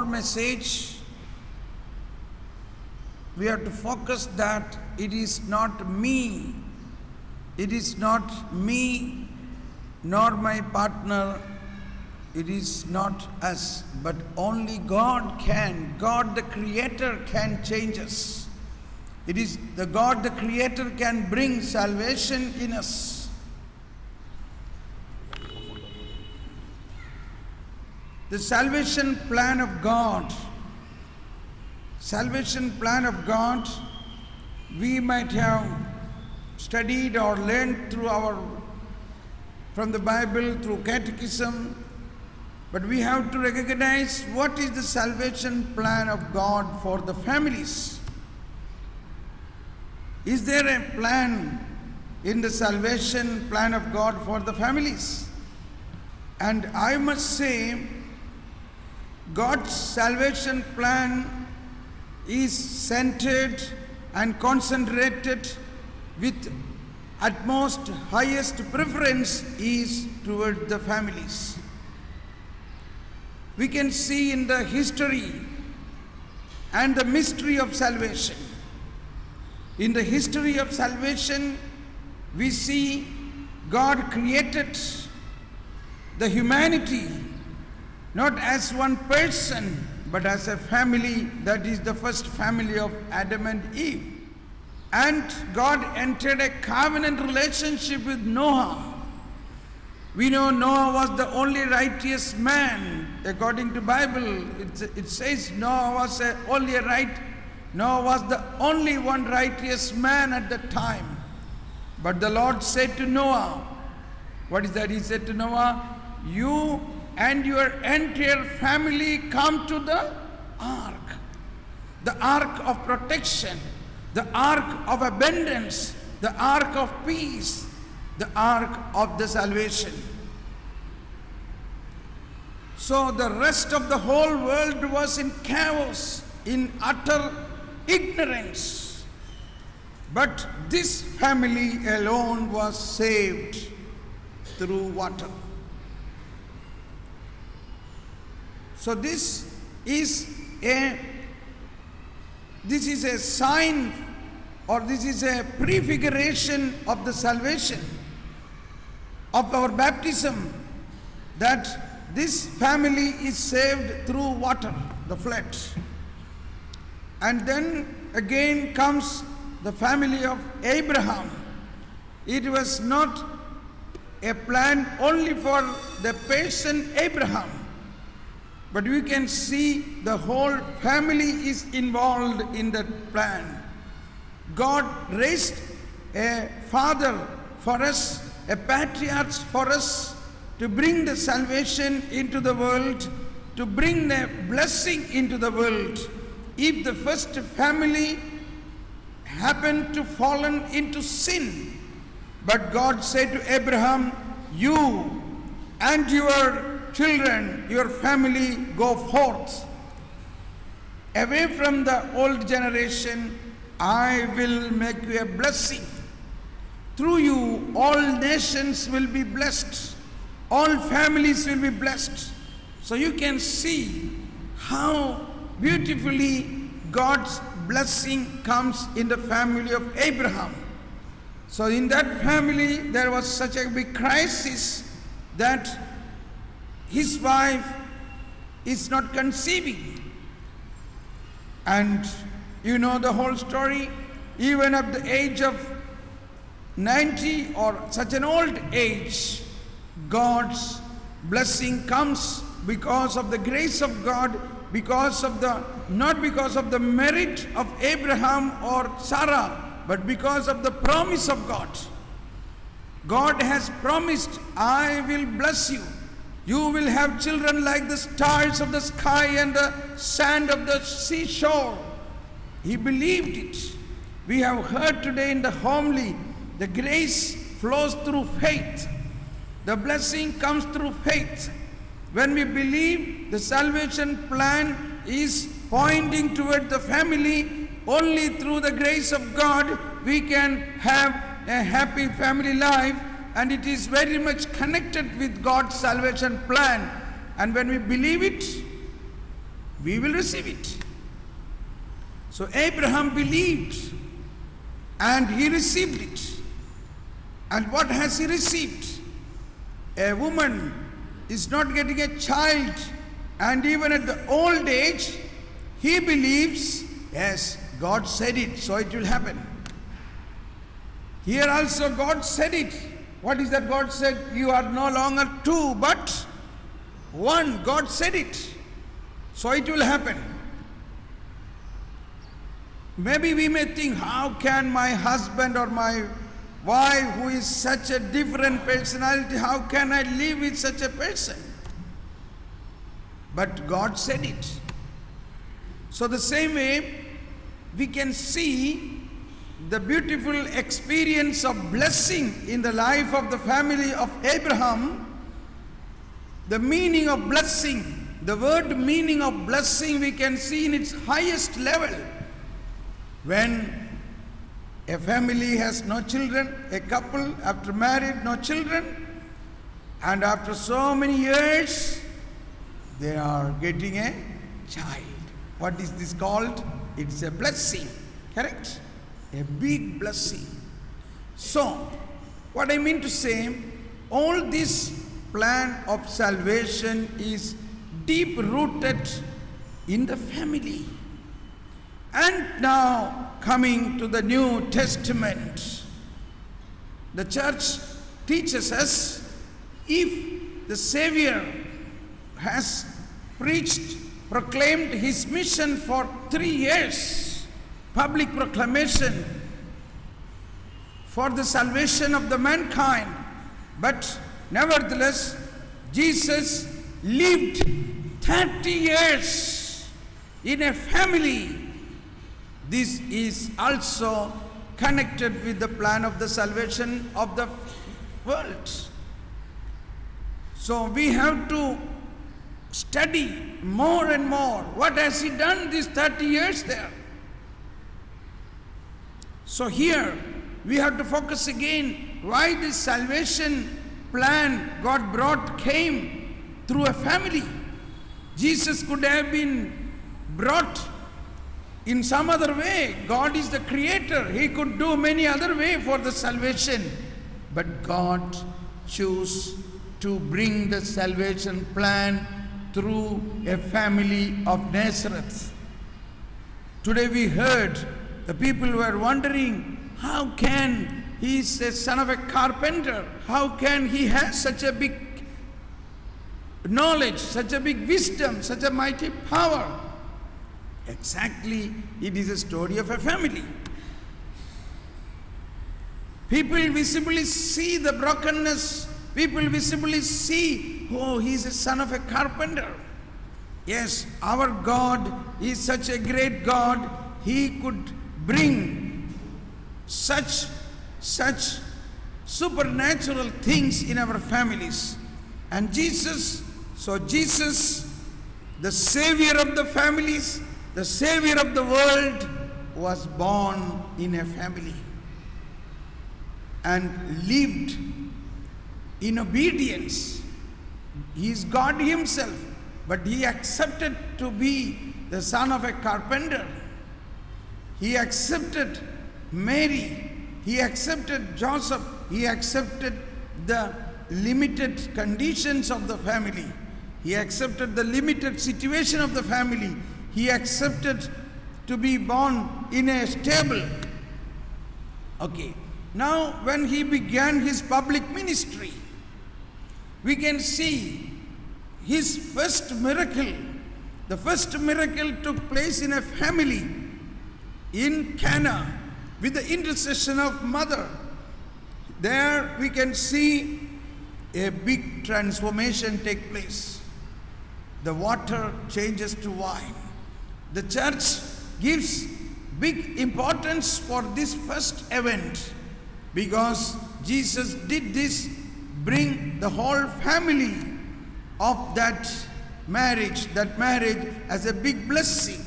Message, we have to focus that it is not me, nor my partner, it is not us, but only God the Creator can change us. It is the God the Creator can bring salvation in us. The salvation plan of God, we might have studied or learned from the Bible, through catechism, but we have to recognize what is the salvation plan of God for the families. Is there a plan in the salvation plan of God for the families? And I must say, God's salvation plan is centered and concentrated with utmost highest preference is toward the families. We can see in the history and the mystery of salvation. In the history of salvation, we see God created the humanity not as one person, but as a family. That is the first family of Adam and Eve. And God entered a covenant relationship with Noah. We know Noah was the only righteous man. According to Bible, it says Noah was the only one righteous man at the time. But the Lord said to Noah, what is that? He said to Noah, you and your entire family come to the ark of protection, the ark of abundance, the ark of peace, the ark of the salvation. So the rest of the whole world was in chaos, in utter ignorance. But this family alone was saved through water. So this is a sign, or this is a prefiguration of the salvation of our baptism, that this family is saved through water, the flood. And then again comes the family of Abraham. It was not a plan only for the person Abraham, but we can see the whole family is involved in that plan. God raised a father for us, a patriarch for us, to bring the salvation into the world, to bring the blessing into the world. If the first family happened to fallen into sin, but God said to Abraham, you and your children, your family, go forth away from the old generation. I will make you a blessing. Through you, all nations will be blessed. All families will be blessed. So you can see how beautifully God's blessing comes in the family of Abraham. So in that family, there was such a big crisis that his wife is not conceiving. And you know the whole story. Even at the age of 90 or such an old age, God's blessing comes because of the grace of God, not because of the merit of Abraham or Sarah, but because of the promise of God. God has promised, I will bless you. You will have children like the stars of the sky and the sand of the seashore. He believed it. We have heard today in the homily, the grace flows through faith. The blessing comes through faith. When we believe the salvation plan is pointing toward the family, only through the grace of God we can have a happy family life, and it is very much connected with God's salvation plan. And when we believe it, we will receive it. So Abraham believed and he received it. And what has he received? A woman is not getting a child, and even at the old age, he believes, yes, God said it, so it will happen. Here also God said it. What is that God said? You are no longer two, but one. God said it, so it will happen. Maybe we may think, how can my husband or my wife, who is such a different personality, how can I live with such a person? But God said it. So the same way, we can see the beautiful experience of blessing in the life of the family of Abraham. The meaning of blessing, the word meaning of blessing, we can see in its highest level. When a family has no children, a couple after married, no children, and after so many years, they are getting a child. What is this called? It's a blessing, correct? A big blessing. So, what I mean to say, all this plan of salvation is deep rooted in the family. And now, coming to the New Testament, the church teaches us, if the Savior has preached, proclaimed his mission for 3 years, public proclamation for the salvation of the mankind, but nevertheless, Jesus lived 30 years in a family. This is also connected with the plan of the salvation of the world. So we have to study more and more. What has he done these 30 years there? So here we have to focus again why this salvation plan God came through a family. Jesus could have been brought in some other way. God is the creator. He could do many other way for the salvation. But God chose to bring the salvation plan through a family of Nazareth. Today we heard the people were wondering, how can he is a son of a carpenter? How can he have such a big knowledge, such a big wisdom, such a mighty power? Exactly, it is a story of a family. People visibly see the brokenness. People visibly see, oh, he is a son of a carpenter. Yes, our God is such a great God. He could bring such supernatural things in our families. And Jesus, the Savior of the families, the Savior of the world, was born in a family and lived in obedience. He is God himself, but he accepted to be the son of a carpenter. He accepted Mary. He accepted Joseph. He accepted the limited conditions of the family. He accepted the limited situation of the family. He accepted to be born in a stable. Okay. Now, when he began his public ministry, we can see his first miracle. The first miracle took place in a family in Cana with the intercession of Mother. There we can see a big transformation take place. The water changes to wine. The church gives big importance for this first event, because Jesus did this, bring the whole family of that marriage as a big blessing.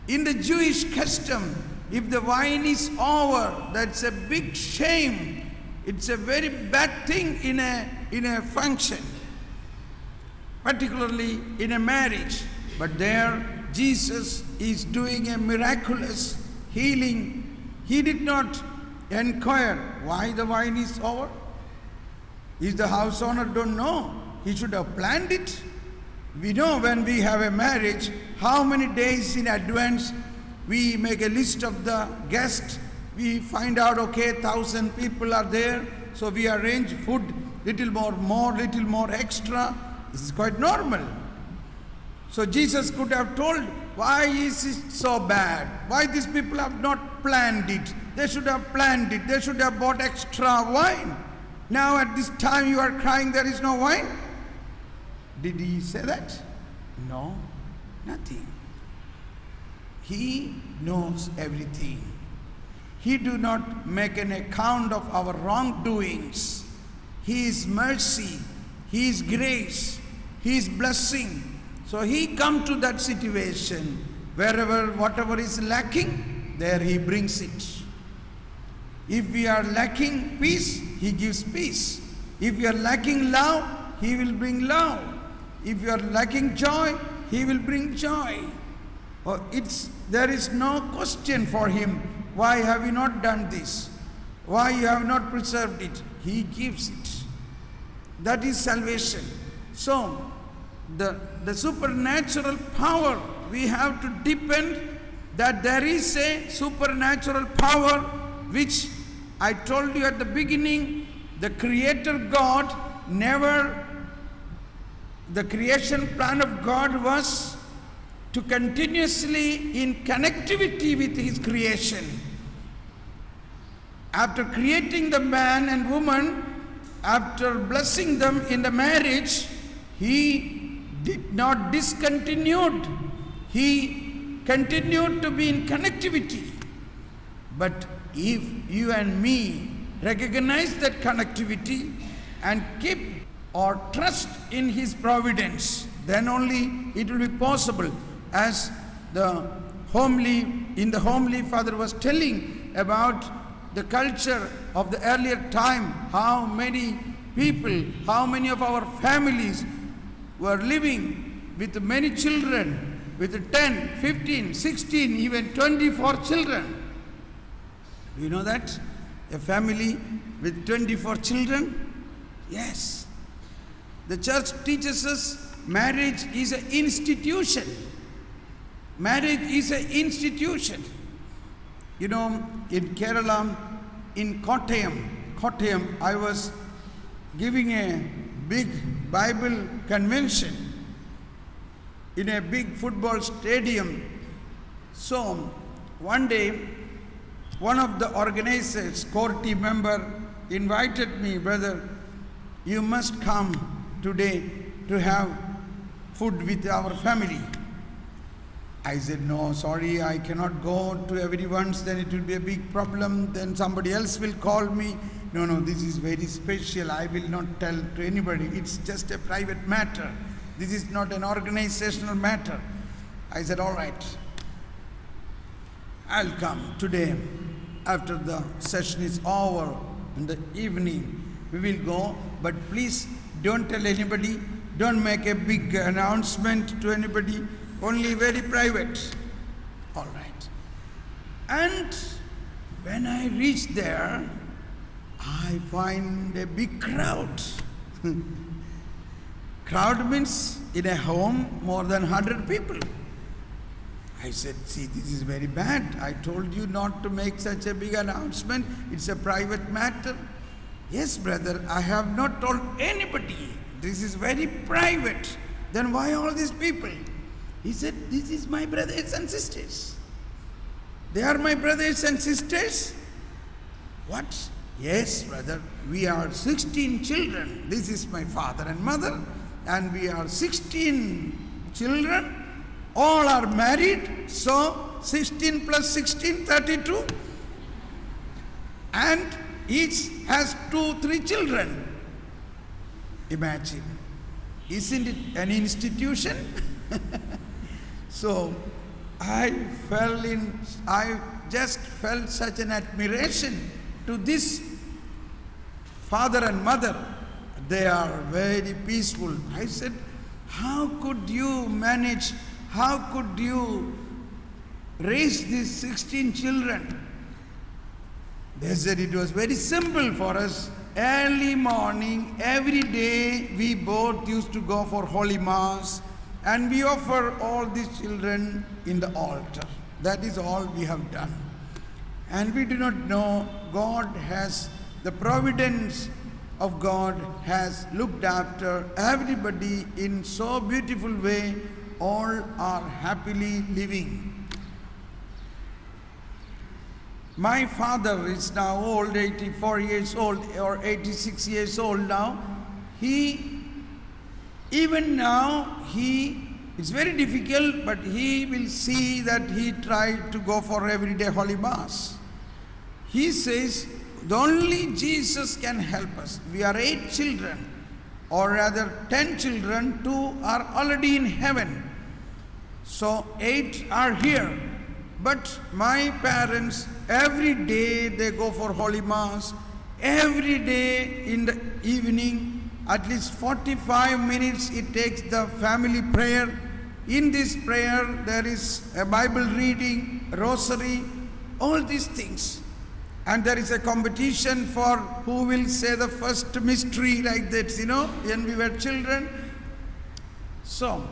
In the Jewish custom, if the wine is over, that's a big shame. It's a very bad thing in a function, particularly in a marriage. But there, Jesus is doing a miraculous healing. He did not inquire why the wine is over. If the house owner don't know, he should have planned it. We know when we have a marriage, how many days in advance we make a list of the guests. We find out, okay, 1,000 people are there, so we arrange food, little more extra. This is quite normal. So Jesus could have told, why is it so bad? Why these people have not planned it? They should have planned it. They should have bought extra wine. Now at this time you are crying there is no wine? Did he say that? No, nothing. He knows everything. He do not make an account of our wrongdoings. He is mercy. He is grace. He is blessing. So he come to that situation, whatever is lacking, there he brings it. If we are lacking peace, he gives peace. If we are lacking love, he will bring love. If you are lacking joy, he will bring joy. There is no question for him. Why have you not done this? Why you have not preserved it? He gives it. That is salvation. So, the supernatural power, we have to depend that there is a supernatural power which I told you at the beginning, the Creator God the creation plan of God was to continuously in connectivity with His creation. After creating the man and woman, after blessing them in the marriage, He did not discontinued. He continued to be in connectivity. But if you and me recognize that connectivity and keep or trust in His providence, then only it will be possible. As the homely Father was telling about the culture of the earlier time, how many people, how many of our families were living with many children, with 10, 15, 16, even 24 children. Do you know that? A family with 24 children? Yes. The church teaches us marriage is an institution. Marriage is an institution. You know, in Kerala, in Kottayam, I was giving a big Bible convention in a big football stadium. So, one day, one of the organizers, core team member, invited me, brother, you must come today to have food with our family. I said, no, sorry, I cannot go to everyone's, then it will be a big problem, then somebody else will call me. No, this is very special, I will not tell to anybody, it's just a private matter. This is not an organizational matter. I said, all right, I'll come today. After the session is over, in the evening, we will go, but please don't tell anybody, don't make a big announcement to anybody, only very private. All right. And when I reach there, I find a big crowd. Crowd means in a home more than 100 people. I said, see, this is very bad. I told you not to make such a big announcement. It's a private matter. Yes, brother, I have not told anybody. This is very private. Then why all these people? He said, this is my brothers and sisters. They are my brothers and sisters? What? Yes, brother, we are 16 children. This is my father and mother, and we are 16 children. All are married, so 16 plus 16, 32. And each has 2-3 children. Imagine. Isn't it an institution? So I just felt such an admiration to this father and mother. They are very peaceful. I said, how could you manage, how could you raise these 16 children? They said it was very simple for us. Early morning, every day, we both used to go for Holy Mass, and we offer all these children in the altar. That is all we have done. And we do not know, God has, the providence of God has looked after everybody in so beautiful way. All are happily living. My father is now old, 84 years old or 86 years old now. Even now, it's very difficult, but he will see that he tried to go for everyday Holy Mass. He says, only Jesus can help us. We are 8 children, or rather 10 children, 2 are already in heaven. So 8 are here. But my parents, every day they go for Holy Mass. Every day in the evening, at least 45 minutes it takes the family prayer. In this prayer there is a Bible reading, Rosary, all these things. And there is a competition for who will say the first mystery, like that, when we were children. So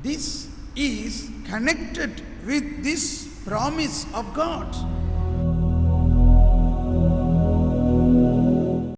this is connected with this promise of God.